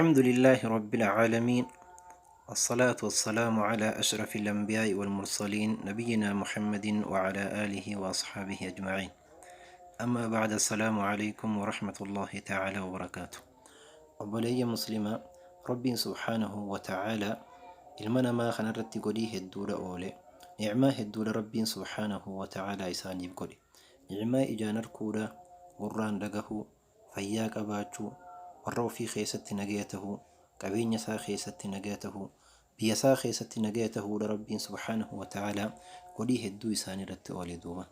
الحمد لله رب العالمين، الصلاة والسلام على أشرف الأنبياء والمرسلين نبينا محمد وعلى آله وأصحابه أجمعين. أما بعد، السلام عليكم ورحمة الله تعالى وبركاته. أبولي مسلمة، ربي سبحانه وتعالى المنا ما خنرت قديه الدولة أولي نعماه الدولة ربي سبحانه وتعالى إساني بقولي نعماه إجانر كودا قران لقه فياك أباتشو warra ofii keessatti nagaa ta'uu, qabeenya isaa keessatti nagaa ta'uu, biyya isaa keessatti nagaa ta'uudha rabbiin subhaanahu wa ta'aalaa godhii hedduu isaanii irratti oole duuba.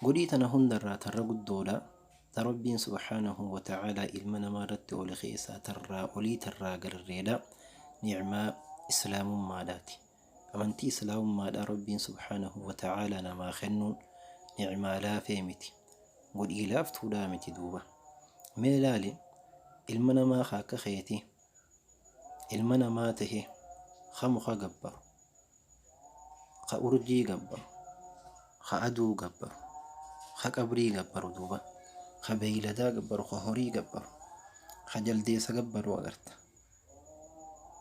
Godhii tana hundarraa tarra guddoodha. Ta rabbiin subhaanahu wa ta'aalaa ilma namaa irratti oole keessaa tarraa olii tarraa garreedha. Ni'maa islaamummaadhaati. Amantii islaamummaadhaa rabbiin subhaanahu wa ta'aalaa namaa kennuun ni'maa laafee miti. Godhii laaftuudhaa miti duuba. Mee ilaali, ilma namaa akka keeti, ilma namaa tahe ka muka gabbaru, ka urjii gabbaru, ka aduu gabbaru, ka qabrii gabbaru duuba, ka beeyladaa gabbaru, ka horii gabbaru, ka jaldeessa gabbaru agarta.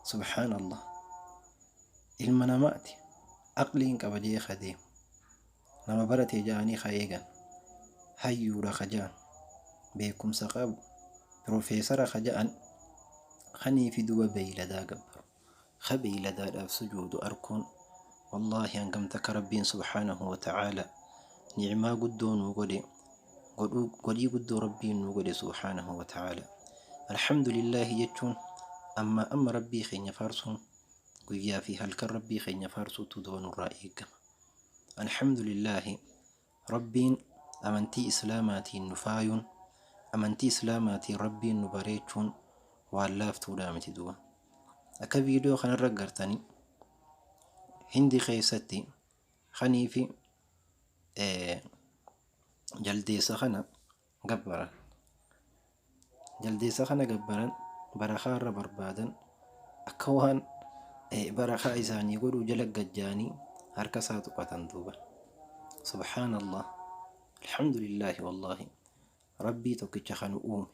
Subhaanallah, ilma namaati aqliin qaba jee ka deemu, nama barate jaanii ka eegan, hayyuudha ka jaan, beekumsa qabu, profeesara ka ja'an kanii fi duba beeyladaa gabbaru. Ka beeyladaadhaaf sujuudu arkuun wallaahi hangamta ka rabbiin subhaanahu wa ta'aalaa ni'maa guddoo nuu godhe, godhii guddoo rabbiin nuu godhe subhaanahu wa ta'aalaa. Alhamdulillaahi jechuun amma rabbii keenya faarsuun guyyaa fi halkan rabbii keenya faarsuutu doonurraa eegama. Alhamdulillaahi rabbiin amantii islaamaatiin nu faayuun, amantii islaamaatiin rabbiin nu bareechuun waan laaftuudhaa miti duuba. Akka viidiyoo kanarra gartanii hindi keessatti kanii fi jaldeessa kana gabbaran. Jaldeessa kana gabbaran barakaa irra barbaadan akka waan barakaa isaanii godhuu jala gajjaanii harka isaa tuqatan duuba. Subhaanallah, alhamdulillaahi wallaahi. Rabbii tokkicha kanu uume,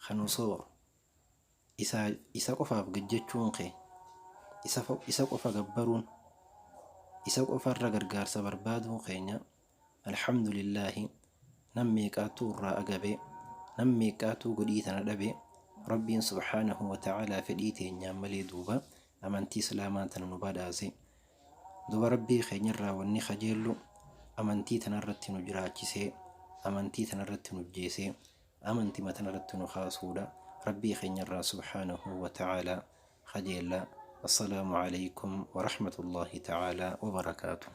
kanu sooru, isa qofaaf gajjachuun kee, isa qofa gabbaruun, isa qofarra gargaarsa barbaaduu keenya alhamdulillaahi. Nam meeqaatu irraa agabee, nam meeqaatu godhii tana dhabee, rabbiin subhaanahu wa ta'aalaa fedhii teenyaan malee duuba amantii islaamaa tana nu badhaase. Duba rabbii keenyarraa wanni kajeellu amantii tanarratti nu jiraachisee, amantii tanarratti nu jeesee, amantii tanarratti nu kaasuudha. Rabbii keenyarraa subhaanahu wa ta'aalaa kajeella. Assalaamu alaykum wa rahmatullaahi ta'aalaa wa barakaatuh.